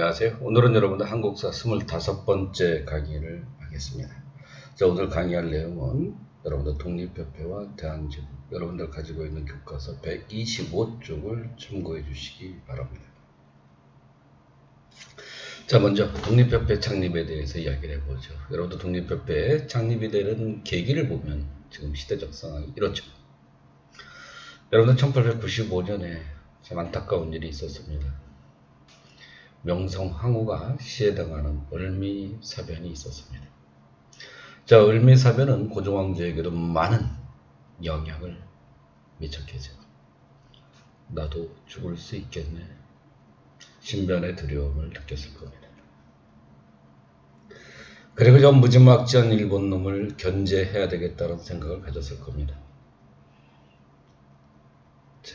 안녕하세요. 오늘은 여러분들 한국사 25번째 강의를 하겠습니다. 자, 오늘 강의할 내용은 여러분들 독립협회와 대한제국, 여러분들 가지고 있는 교과서 125쪽을 참고해 주시기 바랍니다. 자, 먼저 독립협회 창립에 대해서 이야기를 해보죠. 여러분들 독립협회 창립이 되는 계기를 보면 지금 시대적 상황이 이렇죠. 여러분들 1895년에 참 안타까운 일이 있었습니다. 명성 황후가 시해당하는 을미사변이 있었습니다. 자, 을미사변은 고종황제에게도 많은 영향을 미쳤겠죠. 나도 죽을 수 있겠네. 신변의 두려움을 느꼈을 겁니다. 그리고 저 무지막지한 일본 놈을 견제해야 되겠다는 생각을 가졌을 겁니다. 자,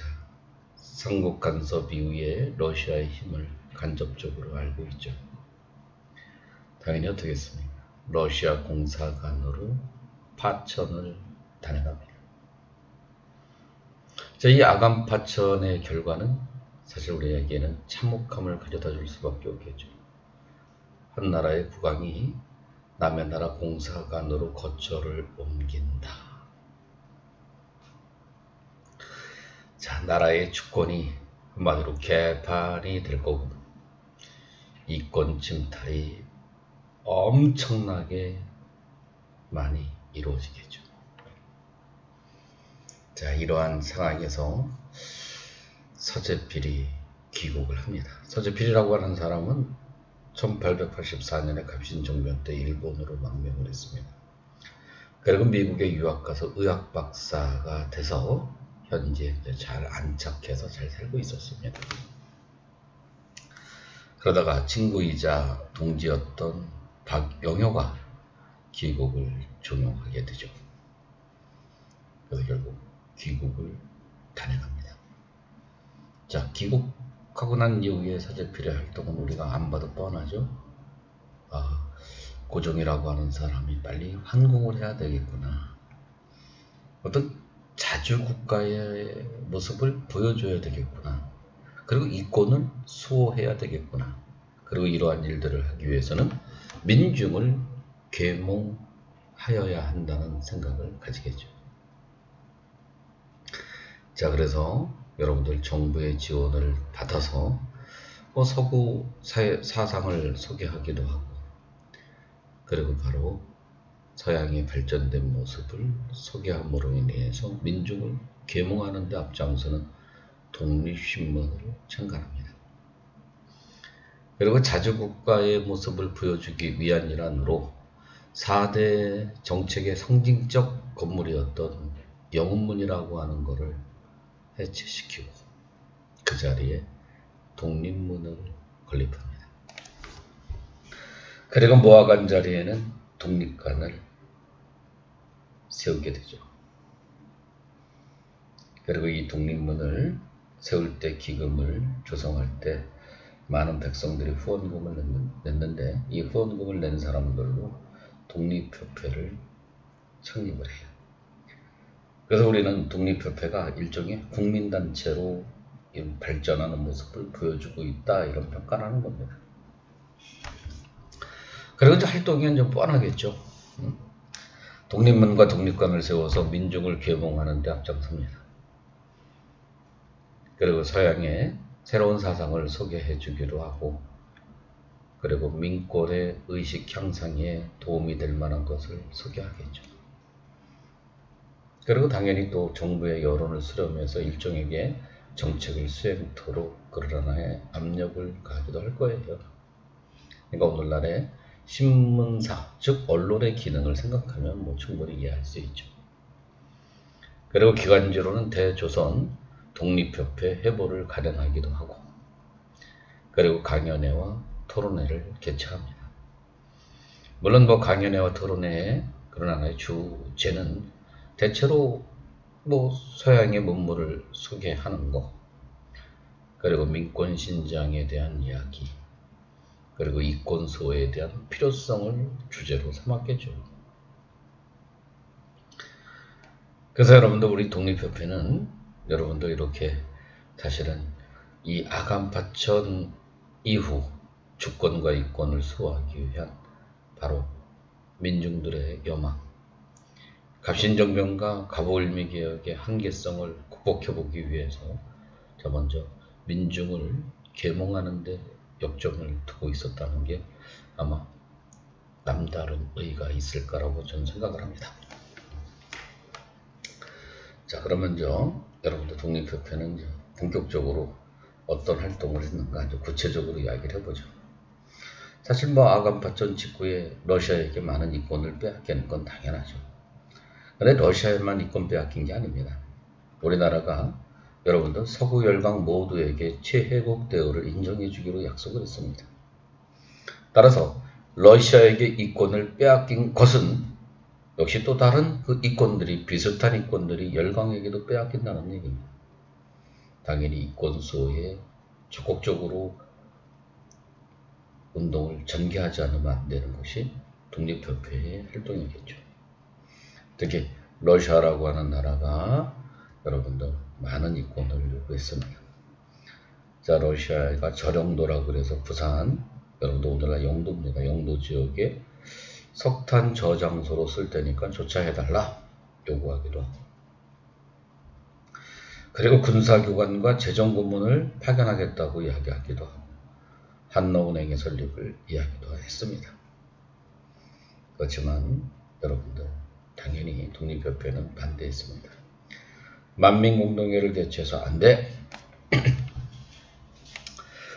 삼국 간섭 이후에 러시아의 힘을 간접적으로 알고 있죠. 당연히 어떻게 했습니까? 러시아 공사관으로 파천을 단행합니다. 자, 이 아간 파천의 결과는 사실 우리에게는 참혹함을 가져다 줄 수밖에 없겠죠. 한 나라의 국왕이 남의 나라 공사관으로 거처를 옮긴다. 자, 나라의 주권이 한마디로 개판이 될 거고, 이권 침탈이 엄청나게 많이 이루어지겠죠. 자, 이러한 상황에서 서재필이 귀국을 합니다. 서재필이라고 하는 사람은 1884년에 갑신정변 때 일본으로 망명을 했습니다. 그리고 미국에 유학 가서 의학 박사가 돼서 현재 잘 안착해서 잘 살고 있었습니다. 그러다가 친구이자 동지였던 박영효가 귀국을 종용하게 되죠. 그래서 결국 귀국을 단행합니다. 자, 귀국하고 난 이후에 서재필의 활동은 우리가 안 봐도 뻔하죠. 아, 고종이라고 하는 사람이 빨리 환공을 해야 되겠구나. 어떤 자주국가의 모습을 보여줘야 되겠구나. 그리고 이권을 수호해야 되겠구나. 그리고 이러한 일들을 하기 위해서는 민중을 계몽하여야 한다는 생각을 가지겠죠. 자, 그래서 여러분들 정부의 지원을 받아서 서구 사상을 소개하기도 하고, 그리고 바로 서양의 발전된 모습을 소개함으로 인해서 민중을 계몽하는 데 앞장서는 독립신문을 창간합니다. 그리고 자주국가의 모습을 보여주기 위한 일환으로 4대 정책의 상징적 건물이었던 영운문이라고 하는 것을 해체시키고 그 자리에 독립문을 건립합니다. 그리고 모아관 자리에는 독립관을 세우게 되죠. 그리고 이 독립문을 세울 때 기금을 조성할 때 많은 백성들이 후원금을 냈는데, 이 후원금을 낸 사람들로 독립협회를 창립을 해요. 그래서 우리는 독립협회가 일종의 국민단체로 발전하는 모습을 보여주고 있다, 이런 평가를 하는 겁니다. 그리고 이제 활동이 좀 뻔하겠죠. 독립문과 독립관을 세워서 민중을 계몽하는 데 앞장섭니다. 그리고 서양의 새로운 사상을 소개해 주기도 하고, 그리고 민권의 의식 향상에 도움이 될 만한 것을 소개하겠죠. 그리고 당연히 또 정부의 여론을 수렴해서 일종에게 정책을 수행토록 그런 하나의 압력을 가하기도 할 거예요. 그러니까 오늘날의 신문사, 즉 언론의 기능을 생각하면 충분히 이해할 수 있죠. 그리고 기관지로는 대조선 독립협회 회보를 가령하기도 하고, 그리고 강연회와 토론회를 개최합니다. 물론 강연회와 토론회의 그런 하나의 주제는 대체로 서양의 문물을 소개하는 것, 그리고 민권 신장에 대한 이야기, 그리고 이권 수호에 대한 필요성을 주제로 삼았겠죠. 그래서 여러분들 우리 독립협회는 여러분도 이렇게 사실은 이 아간파천 이후 주권과 이권을 수호하기 위한 바로 민중들의 여망, 갑신정변과 갑오일미개혁의 한계성을 극복해보기 위해서 먼저 민중을 계몽하는 데 역점을 두고 있었다는 게 아마 남다른 의의가 있을까라고 저는 생각을 합니다. 자, 그러면 여러분들 독립협회는 본격적으로 어떤 활동을 했는가 아주 구체적으로 이야기를 해보죠. 사실 아간파전 직후에 러시아에게 많은 이권을 빼앗기는 건 당연하죠. 근데 러시아에만 이권 빼앗긴 게 아닙니다. 우리나라가 여러분들 서구 열강 모두에게 최혜국 대우를 인정해 주기로 약속을 했습니다. 따라서 러시아에게 이권을 빼앗긴 것은 역시 또 다른 그 이권들이, 비슷한 이권들이 열강에게도 빼앗긴다는 얘기입니다. 당연히 이권 수호에 적극적으로 운동을 전개하지 않으면 안 되는 것이 독립협회의 활동이겠죠. 특히 러시아라고 하는 나라가 여러분들 많은 이권을 요구했습니다. 자, 러시아가 저령도라고 그래서 부산, 여러분들 오늘날 영도입니다. 영도 지역에 석탄 저장소로 쓸 테니까 조차해달라 요구하기도 하고, 그리고 군사교관과 재정고문을 파견하겠다고 이야기하기도 하고, 한노은행의 설립을 이야기도 했습니다. 그렇지만 여러분들 당연히 독립협회는 반대했습니다. 만민공동회를 개최해서 안 돼.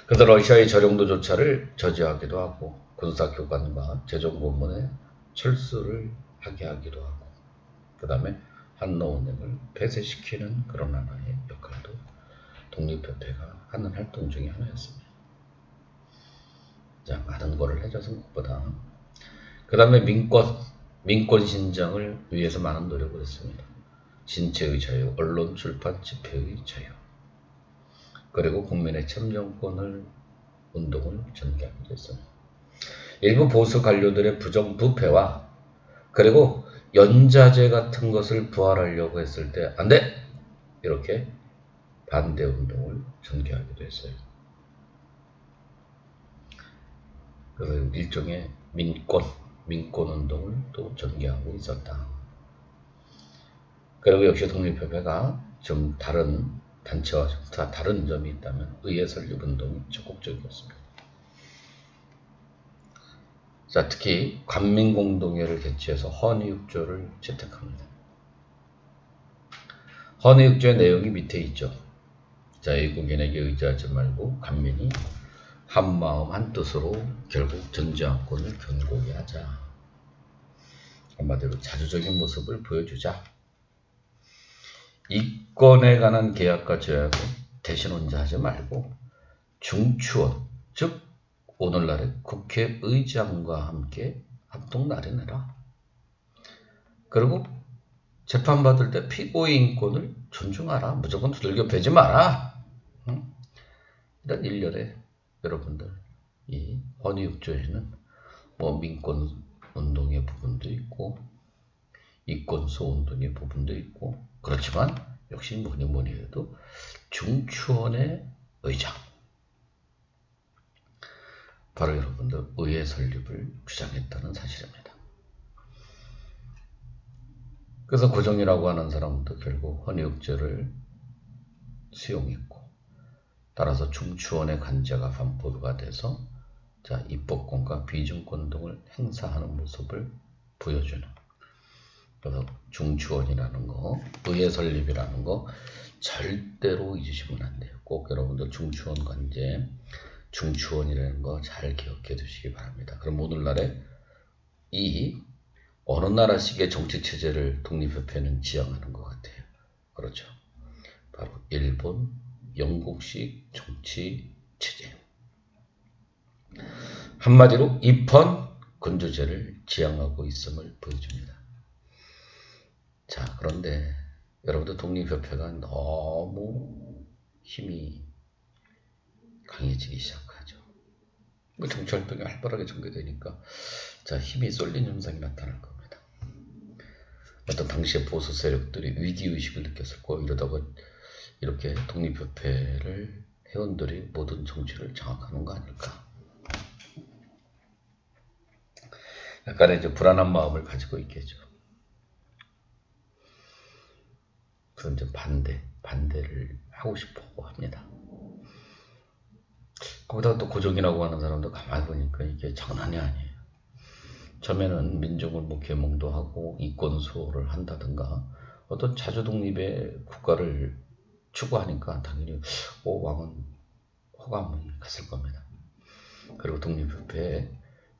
그래서 러시아의 저령도조차를 저지하기도 하고 군사교관과 재정고문에 철수를 하게 하기도 하고, 그 다음에 한노은행을 폐쇄시키는 그런 하나의 역할도 독립협회가 하는 활동 중에 하나였습니다. 자, 많은 거를 해줘서 무엇보다 그 다음에 민권 신장을 위해서 많은 노력을 했습니다. 신체의 자유, 언론, 출판, 집회의 자유, 그리고 국민의 참정권을 운동을 전개하기도 했습니다. 일부 보수 관료들의 부정부패와 그리고 연자제 같은 것을 부활하려고 했을 때 안 돼! 이렇게 반대 운동을 전개하기도 했어요. 그래서 일종의 민권 운동을 또 전개하고 있었다. 그리고 역시 독립협회가 좀 다른 단체와 좀 다른 점이 있다면 의회 설립 운동이 적극적이었습니다. 자, 특히 관민공동회를 개최해서 헌의육조를 채택합니다. 헌의육조의 내용이 밑에 있죠. 자, 외국인에게 의지하지 말고 관민이 한마음 한뜻으로 결국 전제안권을 견고히 하자. 한마디로 자주적인 모습을 보여주자. 이권에 관한 계약과 조약을 대신 혼자 하지 말고 중추원, 즉 오늘날의 국회의장과 함께 합동 나련해라. 그리고 재판받을 때 피고인권을 존중하라. 무조건 두들겨 패지 마라. 일단 일렬에 여러분들 이 헌의육조에는 민권 운동의 부분도 있고 이권소 운동의 부분도 있고, 그렇지만 역시 뭐니 해도 중추원의 의장, 바로 여러분들 의회 설립을 주장했다는 사실입니다. 그래서 고정이라고 하는 사람도 결국 헌의육조를 수용했고, 따라서 중추원의 관제가 반포가 돼서 자, 입법권과 비준권 등을 행사하는 모습을 보여주는, 그래서 중추원이라는 거, 의회 설립이라는 거 절대로 잊으시면 안 돼요. 꼭 여러분들 중추원 관제, 중추원이라는 거 잘 기억해 두시기 바랍니다. 그럼 오늘날에 이 어느 나라식의 정치체제를 독립협회는 지향하는 것 같아요. 그렇죠. 바로 일본, 영국식 정치체제. 한마디로 입헌 군주제를 지향하고 있음을 보여줍니다. 자, 그런데 여러분들 독립협회가 너무 힘이 강해지기 시작하죠. 정치활동이 활발하게 전개되니까 자, 힘이 쏠린 현상이 나타날 겁니다. 어떤 당시의 보수 세력들이 위기의식을 느꼈을 거고, 이러다가 이렇게 독립협회를 회원들이 모든 정치를 장악하는 거 아닐까. 약간의 이제 불안한 마음을 가지고 있겠죠. 그건 이제 반대를 하고 싶어 합니다. 거기다가 또 고종이라고 하는 사람도 가만히 보니까 이게 장난이 아니에요. 처음에는 민족을 뭐 계몽도 하고 이권 수호를 한다든가 어떤 자주 독립의 국가를 추구하니까 당연히 왕은 호감이 갔을 겁니다. 그리고 독립협회에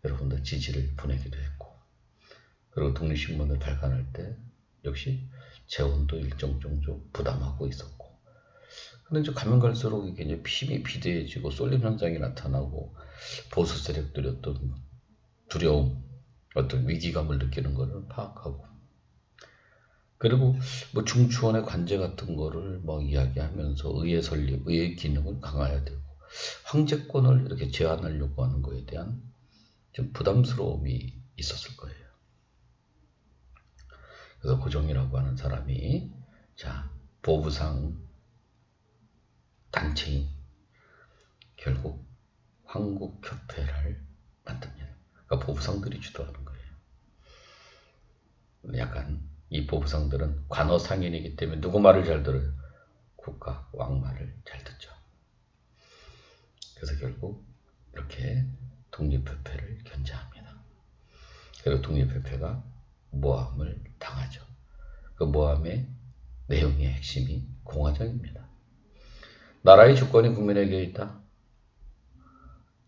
여러분들 지지를 보내기도 했고, 그리고 독립신문을 발간할 때 역시 재원도 일정 정도 부담하고 있었고, 근데 이제 가면 갈수록 이게 이제 힘이 비대해지고 쏠림 현상이 나타나고 보수 세력들이 어떤 두려움, 어떤 위기감을 느끼는 것을 파악하고, 그리고 뭐 중추원의 관제 같은 거를 뭐 이야기하면서 의회 설립, 의회 기능을 강화해야 되고, 황제권을 이렇게 제한하려고 하는 거에 대한 좀 부담스러움이 있었을 거예요. 그래서 고종이라고 하는 사람이 자 보부상 단체인 결국 황국협회를 만듭니다. 그러니까 보부상들이 주도하는 거예요. 약간 이 보부상들은 관어상인이기 때문에 누구 말을 잘 들어요? 국가 왕 말을 잘 듣죠. 그래서 결국 이렇게 독립협회를 견제합니다. 그리고 독립협회가 모함을 당하죠. 그 모함의 내용의 핵심이 공화정입니다. 나라의 주권이 국민에게 있다.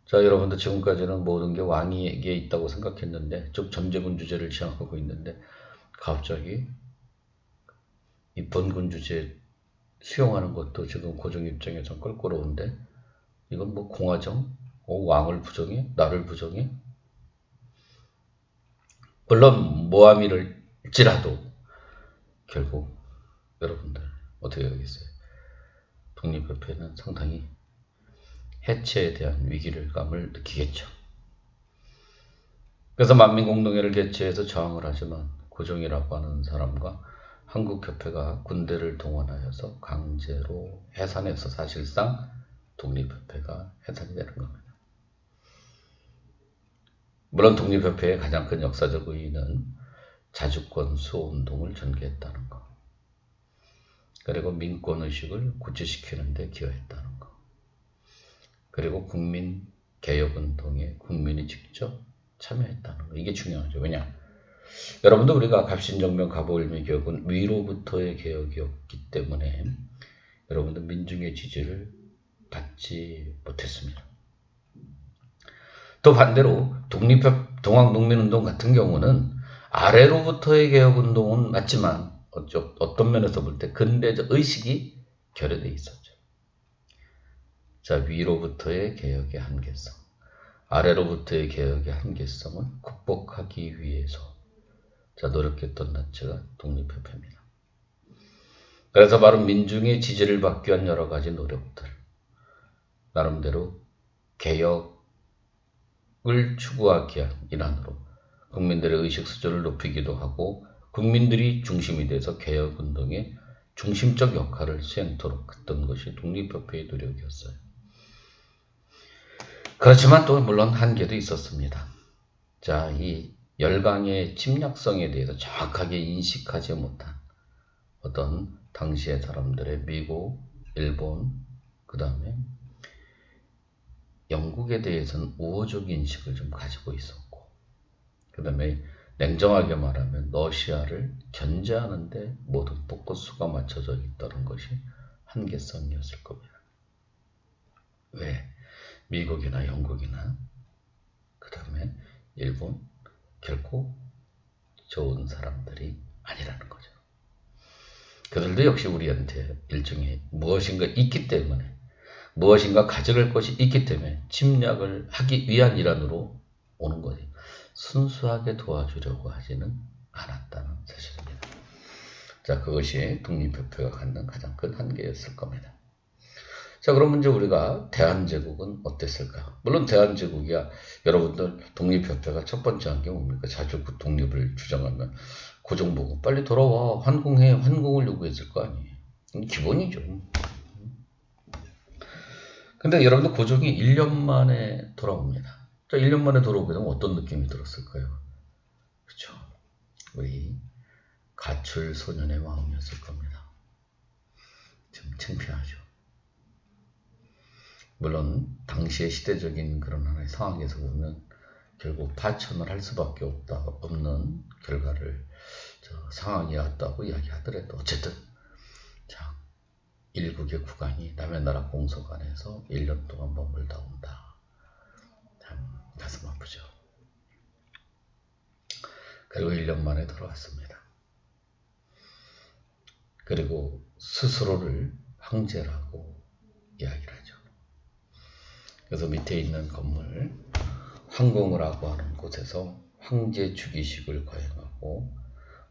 자, 여러분들 지금까지는 모든 게 왕에게 있다고 생각했는데, 즉 전제군 주제를 지향하고 있는데, 갑자기 입헌군 주제 수용하는 것도 지금 고종 입장에선 껄끄러운데, 이건 뭐 공화정? 왕을 부정해? 나를 부정해? 물론 모함일지라도 결국 여러분들 어떻게 하겠어요? 독립협회는 상당히 해체에 대한 위기감을 느끼겠죠. 그래서 만민공동회를 개최해서 저항을 하지만 고종이라고 하는 사람과 한국협회가 군대를 동원하여서 강제로 해산해서 사실상 독립협회가 해산이 되는 겁니다. 물론 독립협회의 가장 큰 역사적 의의는 자주권 수호운동을 전개했다는 것, 그리고 민권의식을 구체시키는 데 기여했다는 것, 그리고 국민개혁운동에 국민이 직접 참여했다는 것. 이게 중요하죠. 왜냐? 여러분도 우리가 갑신정변 갑오일미개혁은 위로부터의 개혁이었기 때문에 여러분들 민중의 지지를 받지 못했습니다. 또 반대로 동학농민운동 같은 경우는 아래로부터의 개혁운동은 맞지만 어떤 면에서 볼 때 근대적 의식이 결여되어 있었죠. 자, 위로부터의 개혁의 한계성, 아래로부터의 개혁의 한계성을 극복하기 위해서 노력했던 단체가 독립협회입니다. 그래서 바로 민중의 지지를 받기 위한 여러 가지 노력들, 나름대로 개혁을 추구하기 위한 일환으로 국민들의 의식 수준을 높이기도 하고 국민들이 중심이 돼서 개혁운동의 중심적 역할을 수행토록 했던 것이 독립협회의 노력이었어요. 그렇지만 또 물론 한계도 있었습니다. 자, 이 열강의 침략성에 대해서 정확하게 인식하지 못한 어떤 당시의 사람들의 미국, 일본, 그 다음에 영국에 대해서는 우호적 인식을 좀 가지고 있었고, 그 다음에 냉정하게 말하면 러시아를 견제하는데 모든 포커스가 맞춰져 있다는 것이 한계성이었을 겁니다. 왜? 미국이나 영국이나 그 다음에 일본 결코 좋은 사람들이 아니라는 거죠. 그들도 역시 우리한테 일종의 무엇인가 있기 때문에, 무엇인가 가져갈 것이 있기 때문에 침략을 하기 위한 일환으로 오는 거지, 순수하게 도와주려고 하지는 않았다는 사실입니다. 자, 그것이 독립협회가 갖는 가장 큰 한계였을 겁니다. 자, 그러면 이제 우리가 대한제국은 어땠을까? 물론 대한제국이야, 여러분들 독립협회가 첫 번째 한 게 뭡니까? 자주국 독립을 주장하면 고종 보고 빨리 돌아와, 환공해, 환공을 요구했을 거 아니에요. 기본이죠. 근데 여러분들 고종이 1년 만에 돌아옵니다. 자, 1년 만에 돌아오게 되면 어떤 느낌이 들었을까요? 그쵸. 우리 가출 소년의 마음이었을 겁니다. 좀 창피하죠. 물론 당시의 시대적인 그런 하나의 상황에서 보면 결국 파천을 할 수밖에 없는 결과를 상황이었다고 이야기하더라도 어쨌든 자, 일국의 국왕이 남의 나라 공소관에서 1년 동안 머물다 온다. 참 가슴 아프죠. 그리고 1년 만에 돌아왔습니다. 그리고 스스로를 황제라고 이야기를 하죠. 그래서 밑에 있는 건물 황궁을 하고 하는 곳에서 황제 주기식을 거행하고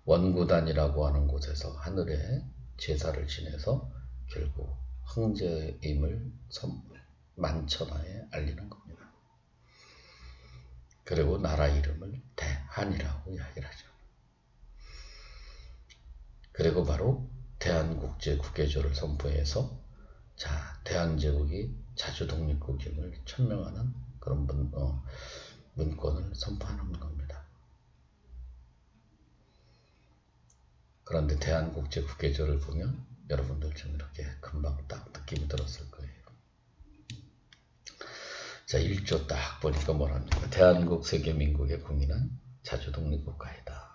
원구단이라고 하는 곳에서 하늘에 제사를 지내서 결국 황제임을 만천하에 알리는 겁니다. 그리고 나라 이름을 대한이라고 이야기를 하죠. 그리고 바로 대한국제국외조를 선포해서 자, 대한제국이 자주 독립국임을 천명하는 그런 문건을 선포하는 겁니다. 그런데 대한국제국외조를 보면 여러분들 좀 이렇게 금방 딱 느낌이 들었을 거예요. 자, 1조 딱 보니까 뭐랍니까? 대한국 세계민국의 국민은 자주 독립국가이다.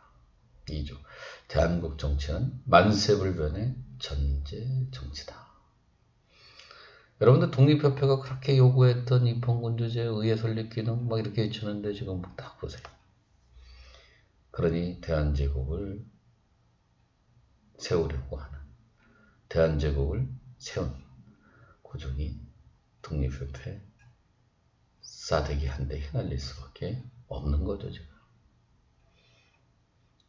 2조 대한국 정치는 만세불변의 전제 정치다. 여러분들 독립협회가 그렇게 요구했던 입헌군주제, 의회 설립 기능 막 이렇게 해주는데 지금 딱 보세요. 그러니 대한제국을 세우려고 하는, 대한제국을 세운 고종이 독립협회 싸대기 한 대 휘날릴 수밖에 없는 거죠, 지금.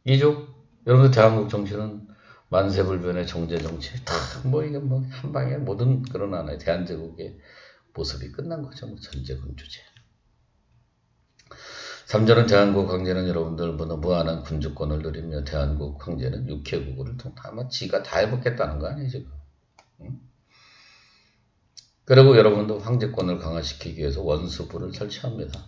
2조, 여러분들 대한국 정치는 만세불변의 정제정치, 이게 한 방에 모든 그런 하나의 대한제국의 모습이 끝난 거죠, 전제군주제. 3절은 대한국 황제는 여러분들 무한한 군주권을 누리며 대한국 황제는 육해국을 아마 지가 다 해먹겠다는 거 아니에요, 지금. 응? 그리고 여러분도 황제권을 강화시키기 위해서 원수부를 설치합니다.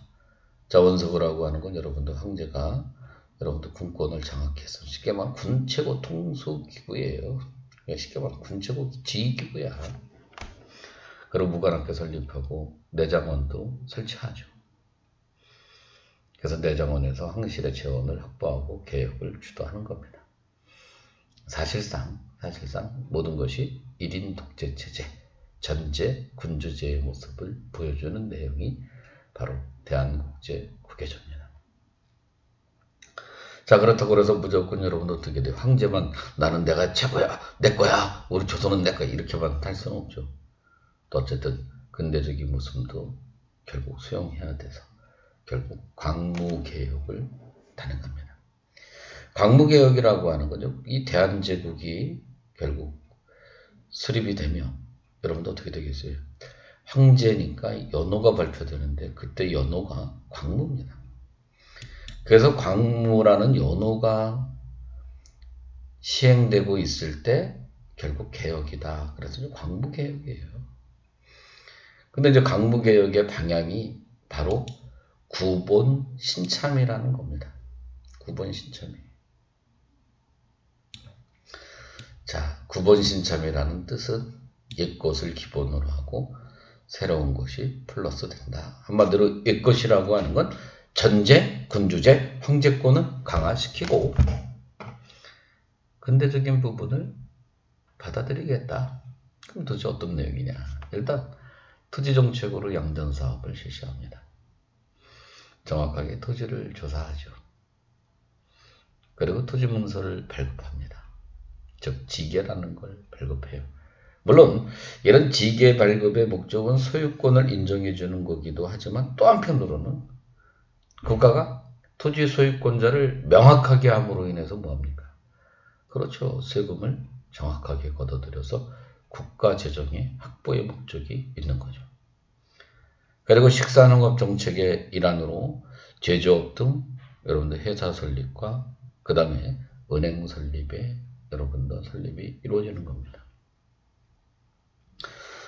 자, 원수부라고 하는 건 여러분들 황제가 여러분들 군권을 장악해서 쉽게 말하면 군최고 통수기구예요. 쉽게 말하면 군최고 지휘기구야. 그리고 무관학교 설립하고 내장원도 설치하죠. 그래서 내장원에서 황실의 재원을 확보하고 개혁을 주도하는 겁니다. 사실상 모든 것이 1인 독재체제, 전제 군주제의 모습을 보여주는 내용이 바로 대한국제국외조입니다. 자, 그렇다고 그래서 무조건 여러분 어떻게 돼요? 황제만 나는 내가 최고야, 내 거야, 우리 조선은 내 거야 이렇게만 할 수는 없죠. 또 어쨌든 근대적인 모습도 결국 수용해야 돼서 결국 광무개혁을 단행합니다. 광무개혁이라고 하는 거죠. 이 대한제국이 결국 수립이 되면 여러분도 어떻게 되겠어요? 황제니까 연호가 발표되는데 그때 연호가 광무입니다. 그래서 광무라는 연호가 시행되고 있을 때 결국 개혁이다. 그래서 광무개혁이에요. 근데 이제 광무개혁의 방향이 바로 구본신참이라는 겁니다. 구본신참이. 자, 구본신참이라는 뜻은 옛것을 기본으로 하고 새로운 것이 플러스 된다. 한마디로 옛것이라고 하는 건 전제, 군주제, 황제권을 강화시키고 근대적인 부분을 받아들이겠다. 그럼 도대체 어떤 내용이냐. 일단 토지정책으로 양전사업을 실시합니다. 정확하게 토지를 조사하죠. 그리고 토지문서를 발급합니다. 즉 지계라는 걸 발급해요. 물론 이런 지계 발급의 목적은 소유권을 인정해 주는 거기도 하지만 또 한편으로는 국가가 토지 소유권자를 명확하게 함으로 인해서 뭐합니까? 그렇죠. 세금을 정확하게 걷어들여서 국가 재정의 확보의 목적이 있는 거죠. 그리고 식사농업 정책의 일환으로 제조업 등 여러분들 회사 설립과 그 다음에 은행 설립에 여러분들 설립이 이루어지는 겁니다.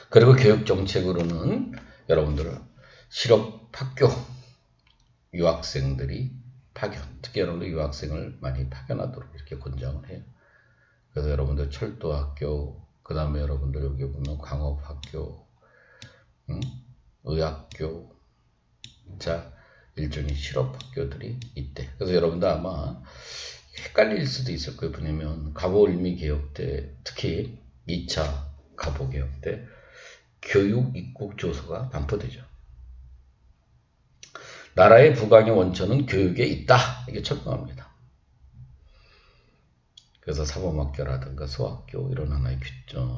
그리고 교육 정책으로는 여러분들 실업 학교 유학생들이 파견, 특히 여러분들 유학생을 많이 파견하도록 이렇게 권장을 해요. 그래서 여러분들 철도학교, 그 다음에 여러분들 여기 보면 광업학교, 의학교, 자, 일종의 실업학교들이 있대. 그래서 여러분들 아마 헷갈릴 수도 있을 거예요. 왜냐면 갑오일미개혁 때, 특히 2차 갑오개혁 때 교육 입국 조서가 반포되죠. 나라의 부강의 원천은 교육에 있다. 이게 철명합니다. 그래서 사범학교라든가 소학교 이런 하나의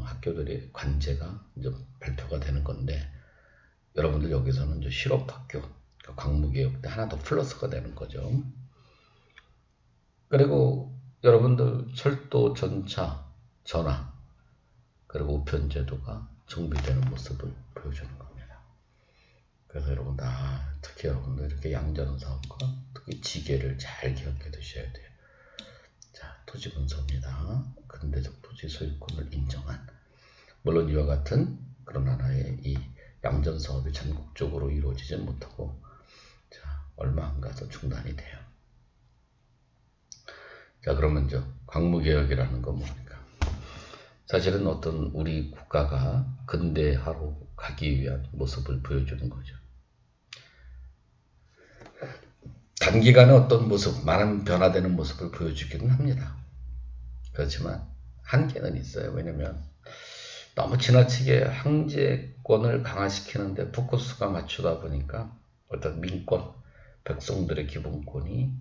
학교들의 관제가 이제 발표가 되는 건데, 여러분들 여기서는 이제 실업학교, 광무개혁 때 하나 더 플러스가 되는 거죠. 그리고 여러분들 철도, 전차, 전화, 그리고 우편제도가 정비되는 모습을 보여주는 겁니다. 그래서 여러분들 특히 여러분들 이렇게 양전사업과 특히 지계를 잘 기억해 두셔야 돼요. 자, 토지분서입니다. 근대적 토지 소유권을 인정한, 물론 이와 같은 그런 하나의 이 양전사업이 전국적으로 이루어지지 못하고 자, 얼마 안 가서 중단이 돼요. 자, 그러면 이제 광무개혁이라는 건 뭡니까? 사실은 어떤 우리 국가가 근대화로 가기 위한 모습을 보여주는 거죠. 단기간에 어떤 모습, 많은 변화되는 모습을 보여주기는 합니다. 그렇지만 한계는 있어요. 왜냐면 너무 지나치게 황제권을 강화시키는데 포커스가 맞추다 보니까 어떤 민권, 백성들의 기본권이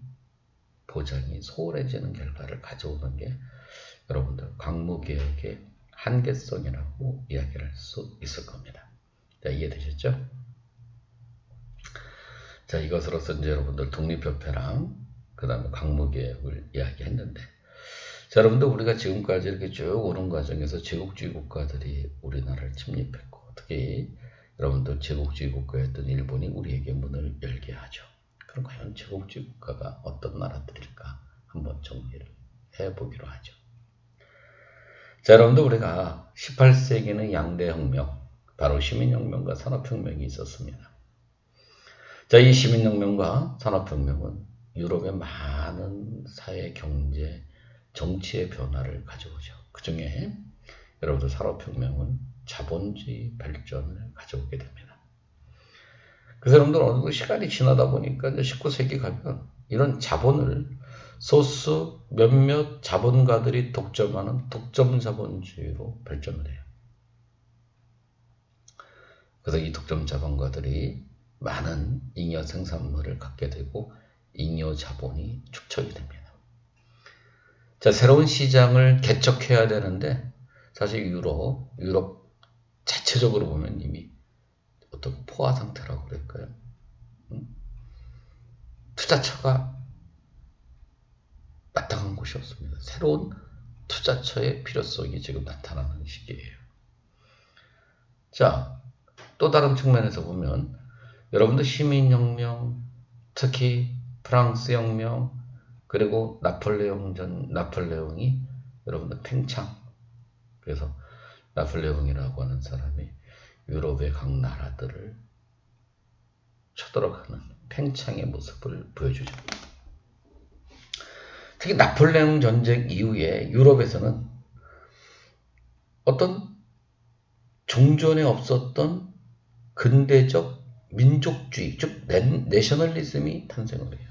보장이 소홀해지는 결과를 가져오는 게 여러분들 광무개혁의 한계성이라고 이야기를 할 수 있을 겁니다. 자, 이해되셨죠? 자, 이것으로서 이제 여러분들 독립협회랑 그 다음에 광무개혁을 이야기했는데, 자, 여러분들 우리가 지금까지 이렇게 쭉 오는 과정에서 제국주의 국가들이 우리나라를 침입했고, 특히 여러분들 제국주의 국가였던 일본이 우리에게 문을 열게 하죠. 그럼 과연 제국주의 국가가 어떤 나라들일까 한번 정리를 해보기로 하죠. 자, 여러분들 우리가 18세기는 양대혁명, 바로 시민혁명과 산업혁명이 있었습니다. 자, 이 시민혁명과 산업혁명은 유럽의 많은 사회, 경제, 정치의 변화를 가져오죠. 그 중에 여러분들 산업혁명은 자본주의 발전을 가져오게 됩니다. 그래서 여러분들 어느 정도 시간이 지나다 보니까 이제 19세기 가면 이런 자본을 소수 몇몇 자본가들이 독점하는 독점 자본주의로 발전을 해요. 그래서 이 독점 자본가들이 많은 잉여 생산물을 갖게 되고 잉여 자본이 축적이 됩니다. 자, 새로운 시장을 개척해야 되는데 사실 유럽 자체적으로 보면 이미 어떤 포화 상태라고 그럴까요? 투자처가 마땅한 곳이 없습니다. 새로운 투자처의 필요성이 지금 나타나는 시기예요. 자, 또 다른 측면에서 보면 여러분들 시민혁명, 특히 프랑스 혁명, 그리고 나폴레옹이 여러분들 팽창, 그래서 나폴레옹이라고 하는 사람이 유럽의 각 나라들을 쳐들어가는 팽창의 모습을 보여주죠. 특히 나폴레옹 전쟁 이후에 유럽에서는 어떤 종전에 없었던 근대적 민족주의, 즉 내셔널리즘이 탄생을 해요.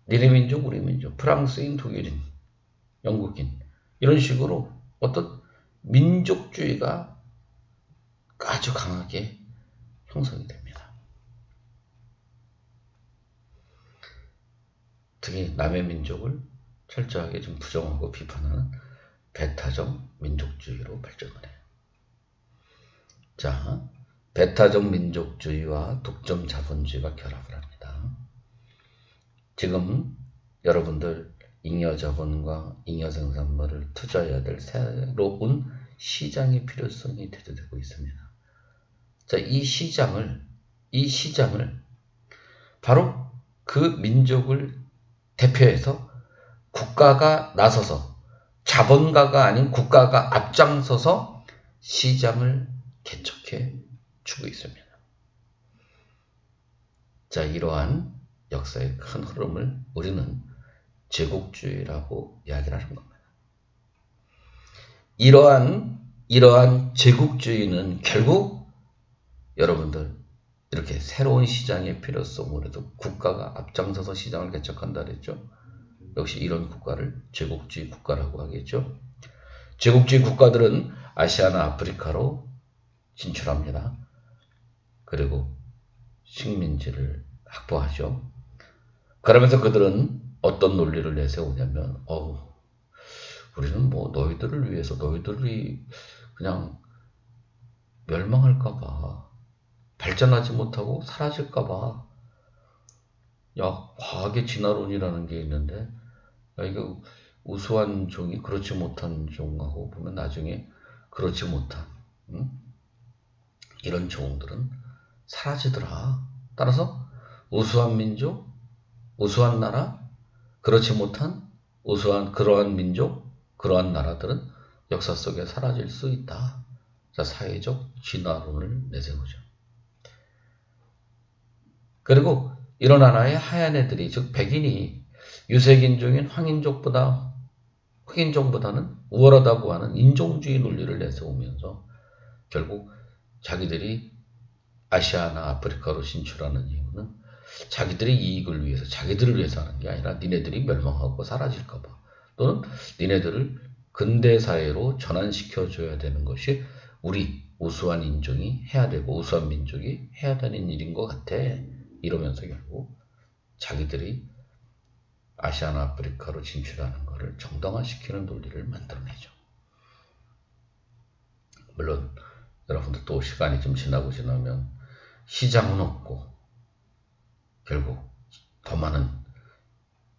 니네 민족, 우리 민족, 프랑스인, 독일인, 영국인, 이런 식으로 어떤 민족주의가 아주 강하게 형성이 됩니다. 특히 남의 민족을 철저하게 좀 부정하고 비판하는 배타적 민족주의로 발전을 해요. 자, 배타적 민족주의와 독점 자본주의가 결합을 합니다. 지금 여러분들 잉여 자본과 잉여 생산물을 투자해야 될 새로운 시장의 필요성이 대두되고 있습니다. 자, 이 시장을 바로 그 민족을 대표해서 국가가 나서서, 자본가가 아닌 국가가 앞장서서 시장을 개척해 주고 있습니다. 자, 이러한 역사의 큰 흐름을 우리는 제국주의라고 이야기를 하는 겁니다. 이러한 제국주의는 결국 여러분들 이렇게 새로운 시장의 필요성으로도 국가가 앞장서서 시장을 개척한다 그랬죠. 역시 이런 국가를 제국주의 국가라고 하겠죠. 제국주의 국가들은 아시아나 아프리카로 진출합니다. 그리고 식민지를 확보하죠. 그러면서 그들은 어떤 논리를 내세우냐면 우리는 뭐 너희들을 위해서 너희들이 그냥 멸망할까봐 발전하지 못하고 사라질까봐 과학의 진화론이라는 게 있는데 이거 우수한 종이 그렇지 못한 종하고 보면 나중에 그렇지 못한 이런 종들은 사라지더라. 따라서 우수한 민족, 우수한 나라, 그렇지 못한 그러한 민족, 그러한 나라들은 역사 속에 사라질 수 있다. 자, 사회적 진화론을 내세우죠. 그리고 이런 하나의 하얀 애들이, 즉 백인이 유색인종인 흑인종보다는 우월하다고 하는 인종주의 논리를 내세우면서 결국 자기들이 아시아나 아프리카로 진출하는 이유는 자기들의 이익을 위해서, 자기들을 위해서 하는 게 아니라 니네들이 멸망하고 사라질까봐, 또는 니네들을 근대사회로 전환시켜줘야 되는 것이 우리 우수한 인종이 해야 되고 우수한 민족이 해야 되는 일인 것 같아. 이러면서 결국 자기들이 아시아나 아프리카로 진출하는 것을 정당화시키는 논리를 만들어내죠. 물론 여러분들 또 시간이 좀 지나면 시장은 없고 결국 더 많은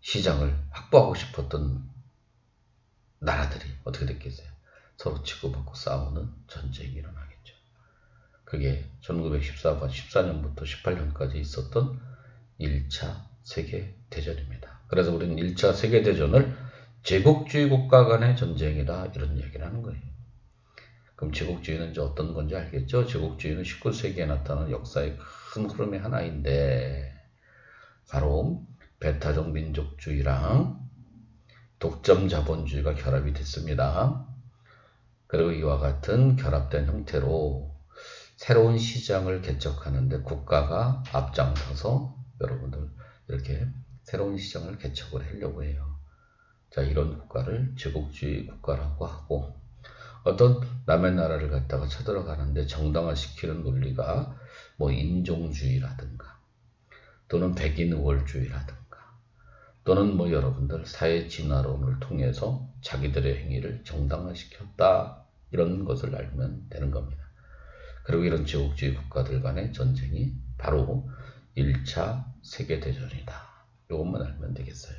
시장을 확보하고 싶었던 나라들이 어떻게 됐겠어요? 서로 치고받고 싸우는 전쟁이 일어나겠죠. 그게 1914년부터 18년까지 있었던 1차 세계대전입니다. 그래서 우리는 1차 세계대전을 제국주의 국가 간의 전쟁이다 이런 얘기를 하는 거예요. 그럼 제국주의는 이제 어떤 건지 알겠죠? 제국주의는 19세기에 나타난 역사의 큰 흐름의 하나인데 바로 배타적 민족주의랑 독점 자본주의가 결합이 됐습니다. 그리고 이와 같은 결합된 형태로 새로운 시장을 개척하는데 국가가 앞장서서 여러분들 이렇게 새로운 시장을 개척을 하려고 해요. 자, 이런 국가를 제국주의 국가라고 하고, 어떤 남의 나라를 갖다가 쳐들어가는데 정당화시키는 논리가 뭐 인종주의라든가 또는 백인 우월주의라든가 또는 뭐 여러분들 사회 진화론을 통해서 자기들의 행위를 정당화시켰다 이런 것을 알면 되는 겁니다. 그리고 이런 제국주의 국가들 간의 전쟁이 바로 1차 세계대전이다. 이것만 알면 되겠어요.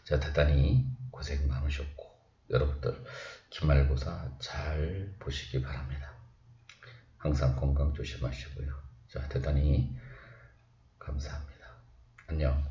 자, 대단히 고생 많으셨고 여러분들 기말고사 잘 보시기 바랍니다. 항상 건강 조심하시고요. 자, 대단히 감사합니다. 안녕.